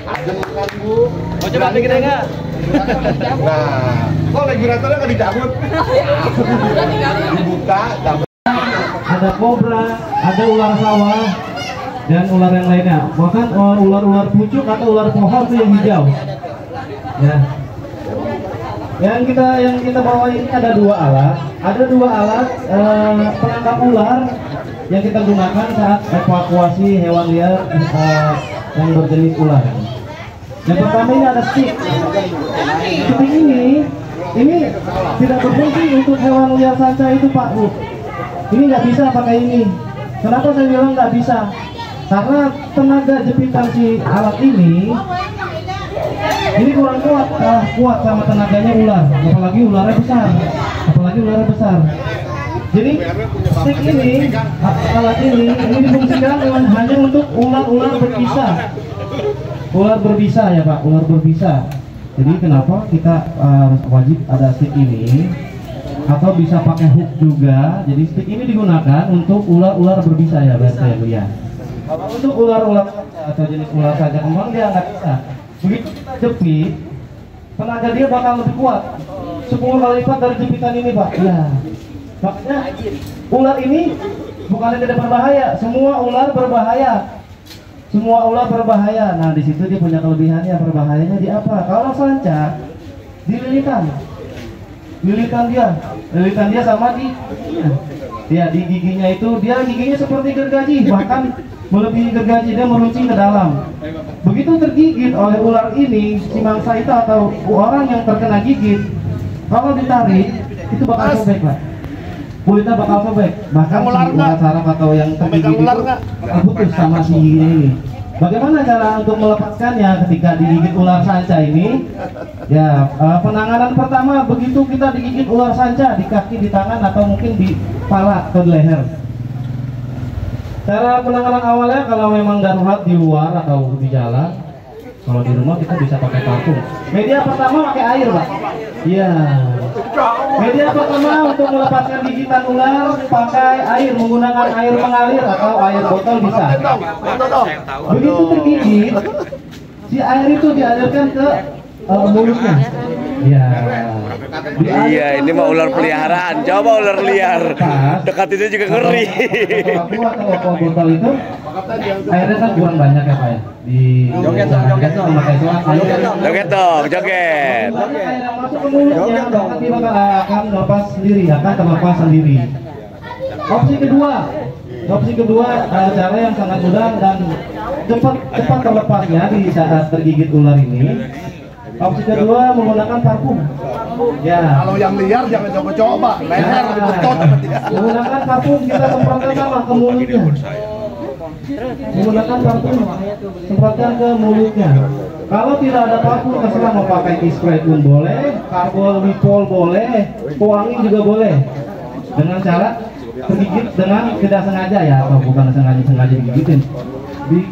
Makan Bu. Mau coba bikin enggak? Nah, kok regulatornya nggak dicabut? Dibuka, dapat. ada kobra, ada ular sawah, dan ular yang lainnya. Bahkan ular-ular pucuk atau ular pohon itu yang hijau. Ya. Yang kita bawa ini ada dua alat. Ada dua alat penangkap ular yang kita gunakan saat evakuasi hewan liar yang berjenis ular. Yang pertama ini ada stick. Stick ini tidak berfungsi untuk hewan liar sanca itu, Pak Bu. Ini nggak bisa pakai ini. Kenapa saya bilang nggak bisa? Karena tenaga jepitan si alat ini kurang kuat, kuat sama tenaganya ular. Apalagi ularnya besar. Jadi stick ini, alat ini difungsikan hanya untuk ular-ular berbisa. Ular berbisa ya Pak, ular berbisa. Jadi kenapa kita wajib ada stick ini? Atau bisa pakai hook juga. Jadi stick ini digunakan untuk ular-ular berbisa ya, bahasa yang lihat. Kalau untuk ular-ular atau jenis ular saja kembang dia nggak bisa. Begitu kita jepit, tenaga dia bakal lebih kuat. 10 kali lipat dari jepitan ini, Pak. Ya. Makanya ular ini bukannya tidak berbahaya, semua ular berbahaya. Semua ular berbahaya. Nah, di situ dia punya kelebihannya. Berbahayanya di apa? Kalau sanca dililitan. Lilitan dia sama di giginya. Ya, di giginya itu giginya seperti gergaji, bahkan melebihi gergaji, dia meruncing ke dalam. Begitu tergigit oleh ular ini, si mangsa itu atau orang yang terkena gigit, kalau ditarik itu bakal sobek, Pak. Kulitnya bakal sobek. Bahkan si ular saraf atau yang tergigit itu putus sama si giginya ini. Bagaimana cara untuk melepaskannya ketika digigit ular sanca ini? Ya, penanganan pertama begitu kita digigit ular sanca di kaki, di tangan, atau mungkin di kepala atau di leher. Cara penanganan awalnya kalau memang darurat di luar atau di jalan, kalau di rumah kita bisa pakai parfum. Media pertama pakai air, Pak. Iya. Media pertama untuk melepaskan gigitan ular pakai air, menggunakan air mengalir atau air botol bisa. Begitu tergigit, si air itu dialirkan ke mulutnya. Iya, ini mah ular peliharaan. Coba ular liar. Dekat itu juga ngeri. Kalau botol itu airnya kan kurang banyak ya Pak ya. Di joget dong. Joget dong, joget. Air yang masuk ke mulutnya bahkan dia akan terlepas sendiri. Opsi kedua cara yang sangat mudah dan cepat terlepasnya di saat tergigit ular ini. Opsi kedua menggunakan parfum. Ya. Kalau yang liar jangan coba-coba, leher ditutup. Menggunakan parfum kita semprotkan sama ke mulutnya. Menggunakan parfum semprotkan ke mulutnya. Kalau tidak ada parfum, terserah mau pakai spray pun boleh, karbol wipol boleh, tuangin juga boleh. Dengan cara tergigit dengan tidak sengaja ya, atau bukan sengaja digigitin.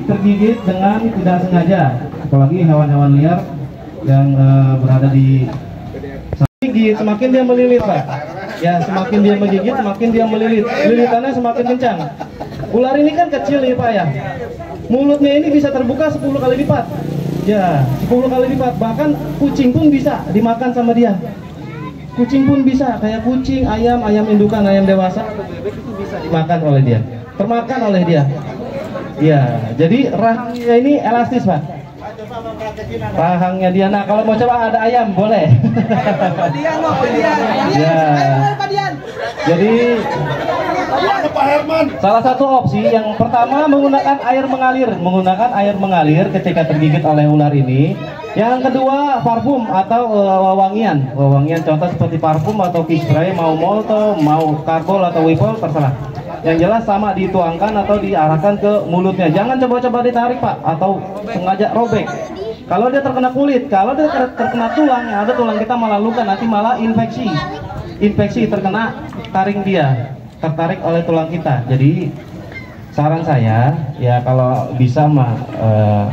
Tergigit dengan tidak sengaja. Apalagi hewan-hewan liar yang berada di semakin dia melilit, Pak. Ya, semakin dia menggigit, semakin dia melilit. Lilitannya semakin kencang. Ular ini kan kecil nih, Pak ya. Mulutnya ini bisa terbuka 10 kali lipat. Ya, 10 kali lipat. Bahkan kucing pun bisa dimakan sama dia. Kucing pun bisa, kayak kucing, ayam indukan, ayam dewasa itu bisa dimakan oleh dia. Termakan oleh dia. Ya, jadi rahangnya ini elastis, Pak. Rahangnya dia. Nah, kalau mau coba ada ayam boleh. Ya. Jadi salah satu opsi yang pertama menggunakan air mengalir ketika tergigit oleh ular ini. Yang kedua parfum atau wewangian contoh seperti parfum atau fish spray, mau molto, mau karbol atau wipol terserah. Yang jelas sama dituangkan atau diarahkan ke mulutnya. Jangan coba-coba ditarik, Pak, atau sengaja robek. Kalau dia terkena kulit, kalau dia terkena tulang, yang ada tulang kita malah luka, nanti malah infeksi terkena taring dia, tertarik oleh tulang kita. Jadi saran saya ya kalau bisa mah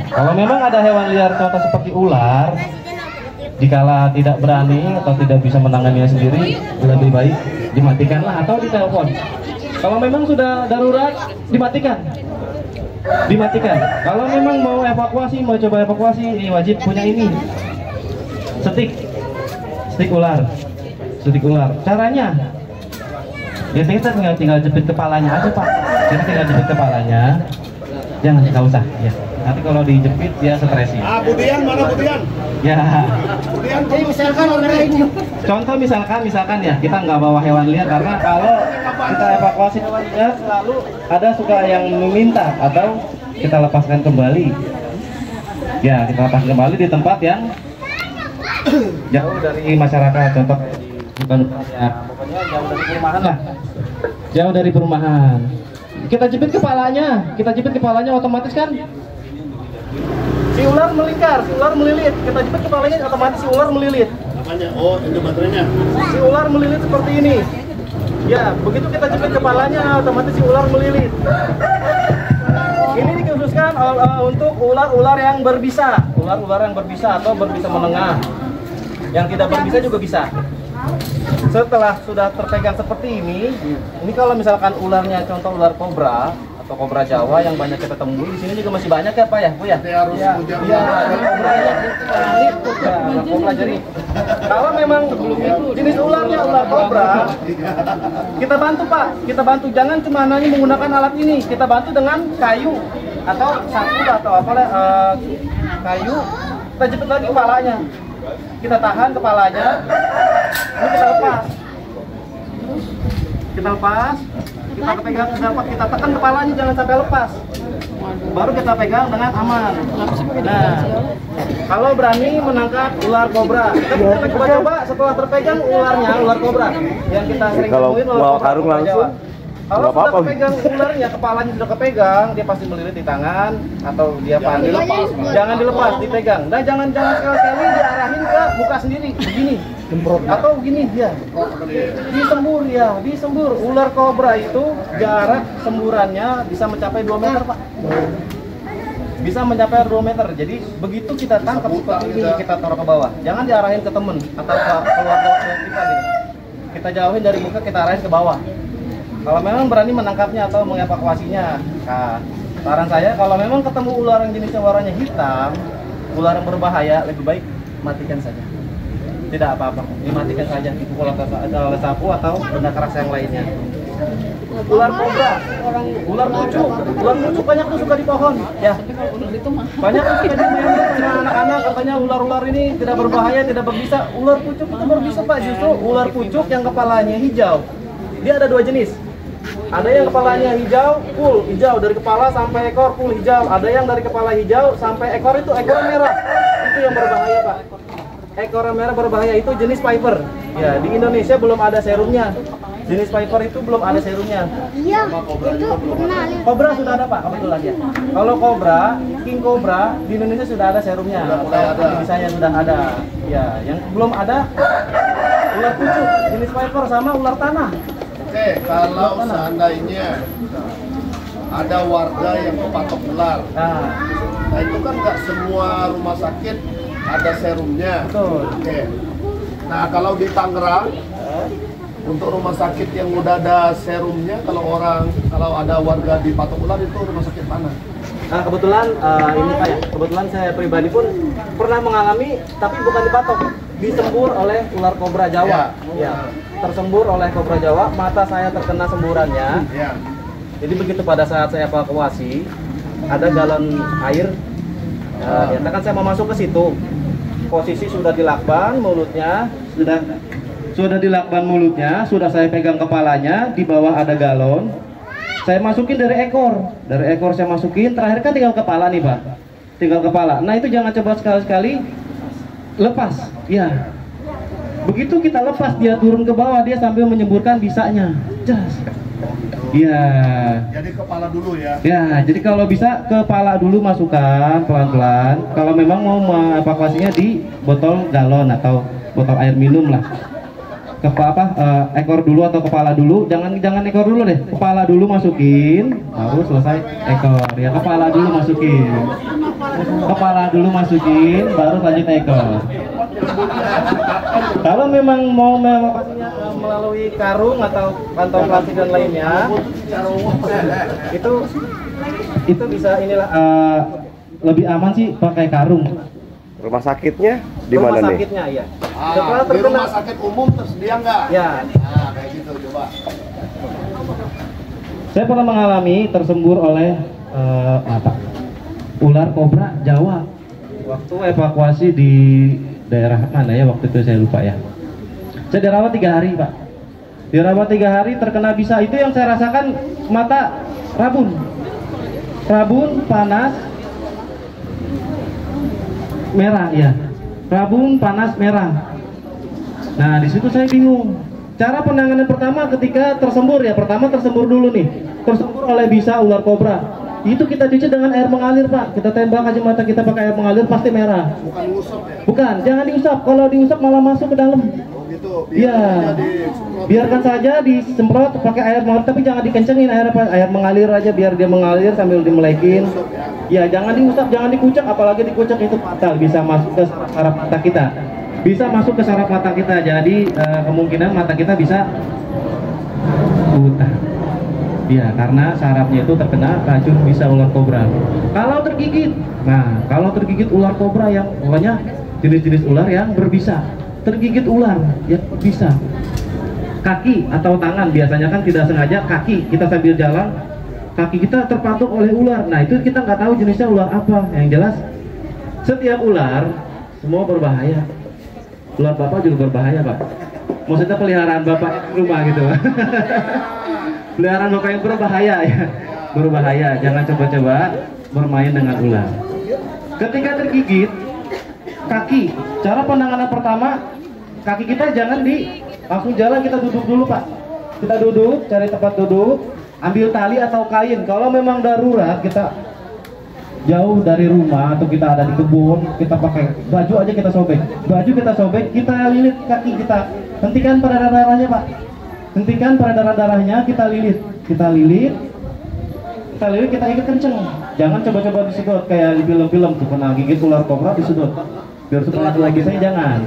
kalau memang ada hewan liar contoh seperti ular, dikala tidak berani atau tidak bisa menanganinya sendiri, lebih baik dimatikanlah atau ditelepon. Kalau memang sudah darurat, dimatikan. Kalau memang mau coba evakuasi, ini wajib punya ini stick ular. Caranya Biasanya kita tinggal jepit kepalanya aja Pak. Kita tinggal jepit kepalanya. Jangan, nggak usah. Ya. Nanti kalau dijepit dia stres ya. Budian mana Budian? Ya. Budian Jadi misalkan orang ini Contoh misalkan ya kita nggak bawa hewan liar karena kalau kita evakuasi hewan liar selalu ada suka yang meminta atau kita lepaskan kembali. Ya kita lepaskan kembali di tempat yang jauh dari masyarakat. Contoh bukan ya pokoknya jauh dari perumahan lah. Jauh dari perumahan. Kita jepit kepalanya otomatis kan si ular melingkar, si ular melilit. Kita jepit kepalanya otomatis si ular melilit. Namanya itu baterainya. Si ular melilit seperti ini. Ya, begitu kita jepit kepalanya otomatis si ular melilit. Ini dikhususkan untuk ular-ular yang berbisa, ular-ular yang berbisa atau berbisa menengah. Yang tidak berbisa juga bisa. Setelah sudah terpegang seperti ini kalau misalkan ularnya contoh ular kobra atau kobra Jawa yang banyak kita temui di sini juga masih banyak ya Pak ya, Bu ya? Harus kobra jadi kalau memang jenis ularnya ular kobra, kita bantu Pak, kita bantu jangan cuma hanya menggunakan alat ini, kita bantu dengan kayu atau sapu atau apa kayu, kita jepit lagi kepalanya. Kita tahan kepalanya, ini kita lepas, kita tekan kepalanya jangan sampai lepas, baru kita pegang dengan aman. Nah, kalau berani menangkap ular kobra, kita coba sudah terpegang ular kobra yang kita sering temuin ular karung kobra langsung. Jawa. Kalau sudah kepegang ularnya, kepalanya sudah kepegang, dia pasti melilit di tangan atau dia panik. Jangan dilepas, dipegang. Dan jangan sekali-sekali diarahin ke muka sendiri, begini, atau begini dia. Disembur. Ular kobra itu jarak semburannya bisa mencapai 2 meter, Pak. Bisa mencapai 2 meter. Jadi begitu kita tangkap seperti ini, kita taruh ke bawah. Jangan diarahin ke temen atau ke keluarga kita gitu. Kita jauhin dari muka, kita arahin ke bawah. Kalau memang berani menangkapnya atau mengevakuasinya, nah, saran saya kalau memang ketemu ular yang jenisnya warnanya hitam, ular yang berbahaya, lebih baik matikan saja. Tidak apa-apa, dimatikan saja, dipukul oleh sapu atau benda keras yang lainnya. Ular kobra, ular pucuk banyak tuh suka di pohon, ya. Banyak tuh suka dimainin sama anak-anak, katanya ular-ular ini tidak berbahaya, tidak berbisa. Ular pucuk itu berbisa Pak, justru ular pucuk yang kepalanya hijau. Dia ada 2 jenis. Ada yang kepalanya hijau, full hijau dari kepala sampai ekor full hijau. Ada yang dari kepala hijau sampai ekor itu ekor merah. Itu yang berbahaya Pak. Ekor merah berbahaya itu jenis Piper. Ya di Indonesia belum ada serumnya. Jenis Piper itu belum ada serumnya. iya itu pernah lihat. Kobra sudah ada Pak kebetulan ya. Kalau kobra, king kobra di Indonesia sudah ada serumnya. Misalnya sudah ada. Ya yang belum ada ular pucuk jenis Piper sama ular tanah. Oke, kalau seandainya ada warga yang kepatok ular, nah itu kan nggak semua rumah sakit ada serumnya. Betul. Oke. Nah kalau di Tangerang, untuk rumah sakit yang udah ada serumnya, kalau ada warga dipatok ular itu rumah sakit mana? Nah kebetulan ini Pak ya, kebetulan saya pribadi pun pernah mengalami, tapi bukan dipatok, disembur oleh ular kobra Jawa. Ya. Tersembur oleh kobra Jawa, mata saya terkena semburannya. Ya. Jadi begitu pada saat saya evakuasi, ada galon air. Ya kan saya mau masuk ke situ, posisi sudah dilakban mulutnya, sudah dilakban mulutnya, sudah saya pegang kepalanya, di bawah ada galon. Saya masukin dari ekor saya masukin, terakhir kan tinggal kepala nih Pak, tinggal kepala. Nah itu jangan coba sekali-sekali lepas, ya. Begitu kita lepas dia turun ke bawah, dia sambil menyemburkan bisanya, jas. Iya. Jadi kepala dulu ya. Ya, jadi kalau bisa kepala dulu masukkan pelan-pelan. Kalau memang mau mengevakuasinya di botol galon atau botol air minum lah. Ekor dulu atau kepala dulu, jangan ekor dulu deh, kepala dulu masukin, baru selesai ekor. Ya kepala dulu masukin, baru lanjut ekor. Kalau memang mau mengevakuasinya melalui karung atau kantong plastik dan lainnya, itu bisa lebih aman sih pakai karung. Rumah sakitnya di mana nih? Rumah sakitnya ya. Di rumah sakit umum tersedia nggak? Ya. Nah, kayak gitu coba. Saya pernah mengalami tersembur oleh ular kobra Jawa waktu evakuasi di daerah mana ya waktu itu saya lupa ya. Saya dirawat 3 hari Pak. Dirawat 3 hari terkena bisa. Itu yang saya rasakan, mata rabun, panas, merah ya. Rabun, panas, merah. Nah di situ saya bingung. Cara penanganan pertama ketika tersembur ya, pertama tersembur dulu nih, tersembur oleh bisa ular kobra. Itu kita cuci dengan air mengalir Pak. Kita tembak aja mata kita pakai air mengalir, pasti merah. Bukan usap ya? Bukan, jangan diusap. Kalau diusap malah masuk ke dalam. Oh gitu. Iya. Biarkan saja disemprot pakai air mengalir, tapi jangan dikencengin air mengalir aja, biar dia mengalir sambil dimelekin. Ya, jangan diusap, jangan dikucek, apalagi dikucek itu fatal, bisa masuk ke saraf mata kita. Bisa masuk ke saraf mata kita. Jadi kemungkinan mata kita bisa buta. Ya, karena sarafnya itu terkena racun bisa ular kobra. Kalau tergigit, nah kalau tergigit ular kobra yang pokoknya jenis-jenis ular yang berbisa, tergigit ular yang berbisa, kaki atau tangan biasanya kan tidak sengaja kaki kita sambil jalan, kaki kita terpatuk oleh ular. Nah itu kita nggak tahu jenisnya ular apa. Yang jelas setiap ular semua berbahaya. Ular bapak juga berbahaya Pak. Maksudnya peliharaan bapak rumah gitu. Peliharaan bapak yang berbahaya ya, berbahaya. Jangan coba-coba bermain dengan ular. Ketika tergigit kaki, cara penanganan pertama, kaki kita jangan langsung jalan, kita duduk dulu Pak. Kita duduk, cari tempat duduk, ambil tali atau kain. Kalau memang darurat, kita jauh dari rumah atau kita ada di kebun, kita pakai baju aja, kita sobek. Baju kita sobek, kita lilit kaki kita. Hentikan pada darahnya Pak. Hentikan pada darah-darahnya, kita lilit, kita ikat kenceng. Jangan coba-coba disedot kayak di film-film tuh, kena gigit ular kobra disedot. Biar supaya lagi saya jangan.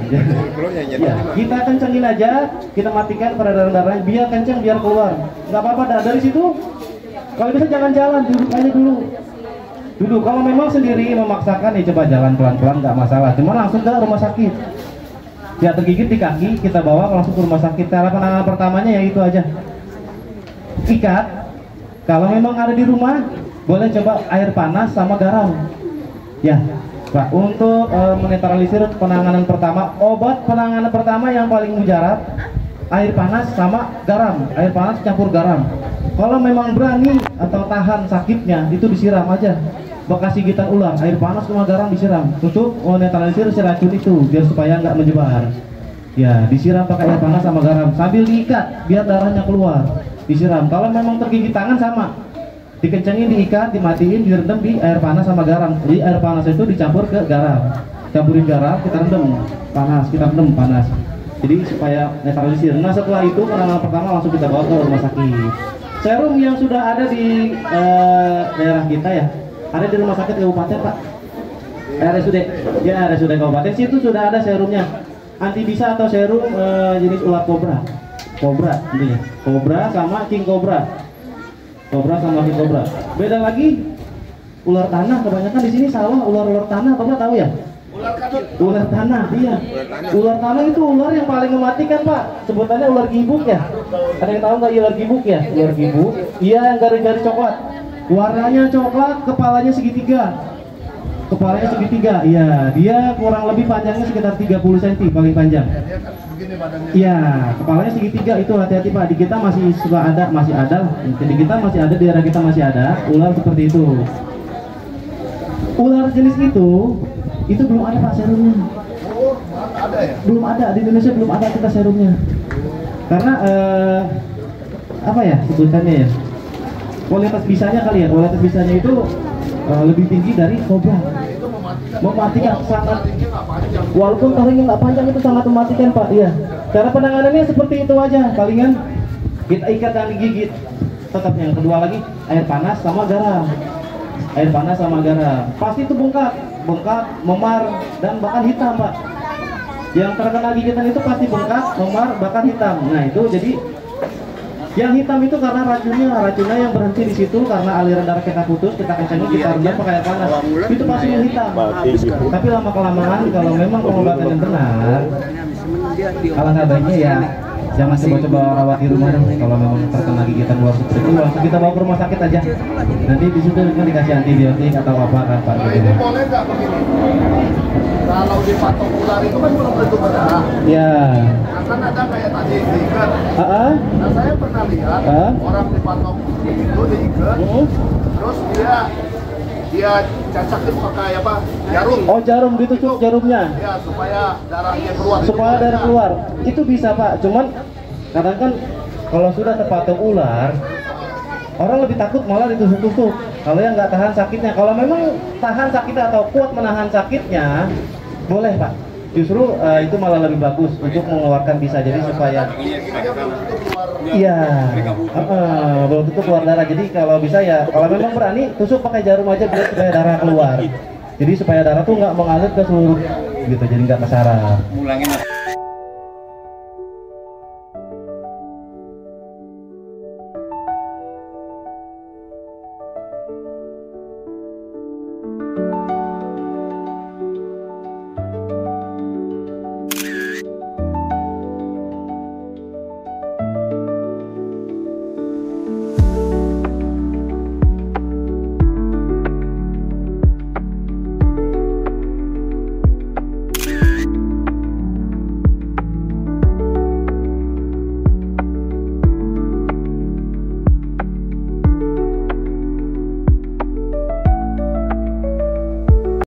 Ya, kita kencengin aja, kita matikan pada darah-darahnya, biar kenceng, biar keluar. Nggak apa-apa, dari situ kalau bisa jangan jalan, duduk aja dulu. Duduk, kalau memang sendiri memaksakan ya coba jalan pelan-pelan, nggak masalah. Cuma langsung ke rumah sakit. Ya tergigit di kaki, kita bawa langsung ke rumah sakit. Cara penanganan pertamanya ya itu aja, ikat. Kalau memang ada di rumah, boleh coba air panas sama garam. Ya Pak, untuk menetralisir penanganan pertama, obat penanganan pertama yang paling mujarab, air panas sama garam. Air panas campur garam. Kalau memang berani atau tahan sakitnya, itu disiram aja. Bekas gigitan ular, air panas sama garam disiram untuk menetralisir si racun itu, biar supaya nggak menyebar. Ya, disiram pakai air panas sama garam sambil diikat biar darahnya keluar. Disiram. Kalau memang tergigit tangan sama, dikencengin, diikat, dimatiin, direndam di air panas sama garam. Jadi air panas itu dicampur ke garam. Campurin garam, kita rendam panas, kita rendam panas. Jadi supaya netralisir. Nah setelah itu penanganan pertama langsung kita bawa ke rumah sakit. Serum yang sudah ada di daerah kita ya, ada di rumah sakit kabupaten Pak, RSUD ya, RSUD kabupaten. Situ sudah ada serumnya, anti bisa atau serum jenis ular kobra intinya, kobra sama king kobra sama king kobra. Beda lagi ular tanah, kebanyakan di sini sawah ular tanah, Bapak tahu ya? Ular tanah, iya. Ular tanah itu ular yang paling mematikan Pak. Sebutannya ular gibuk ya. Ada yang tahu nggak ular gibuk ya? Ular gibuk, iya, yang garis-garis coklat. Warnanya coklat, kepalanya segitiga. Iya. Dia kurang lebih panjangnya sekitar 30 cm paling panjang. Iya, kepalanya segitiga. Itu hati-hati Pak. Di kita masih ada. Di kita masih ada, di daerah kita masih ada ular seperti itu. Ular jenis itu belum ada Pak serumnya. Ada ya? Belum ada, di Indonesia belum ada kita serumnya. Karena apa ya sebutannya ya? Kualitas bisanya kali ya, kualitas bisanya itu lebih tinggi dari kobra. Mematikan sangat, walaupun taringnya nggak panjang itu sangat mematikan Pak. Iya. Cara penanganannya seperti itu aja, palingan kita ikat dan digigit. Tetap yang kedua lagi air panas sama garam. Air panas sama garam. Pasti itu bengkak, memar dan bahkan hitam Pak. Yang terkena gigitan itu pasti bengkak, memar, bahkan hitam. Nah itu jadi yang hitam itu karena racunnya yang berhenti di situ karena aliran darah kita putus, kita kencangin, kita rendam pakai air panas. Itu pasti yang hitam. Tapi lama kelamaan kalau memang pengobatan yang benar, alangkah baiknya ya jangan coba-coba rawat di rumah dong. Kalau memang terkena gigitan ular seperti itu langsung kita bawa ke rumah sakit aja. Nanti di situ kan dikasih antibiotik atau apa kan Pak. Nah ini boleh nggak begini? Kalau dipatok ular itu kan belum tentu berdarah. Ya. Kan ada kayak tadi diikat. Nah saya pernah lihat orang dipatok itu diikat, terus dia cacakin pakai apa? Jarum. Oh jarum ditusuk jarumnya. Ya supaya darahnya keluar. Supaya darah keluar. Itu bisa Pak. Cuman kadang kan kalau sudah terpatok ular, orang lebih takut malah ditusuk-tusuk. Kalau yang nggak tahan sakitnya, kalau memang tahan sakitnya atau kuat menahan sakitnya, boleh Pak. Justru itu malah lebih bagus untuk mengeluarkan bisa jadi supaya iya belum tentu keluar darah. Jadi kalau bisa ya kalau memang berani tusuk pakai jarum aja biar supaya darah keluar. Jadi supaya darah tuh nggak mengalir ke seluruh gitu, jadi nggak ke saraf.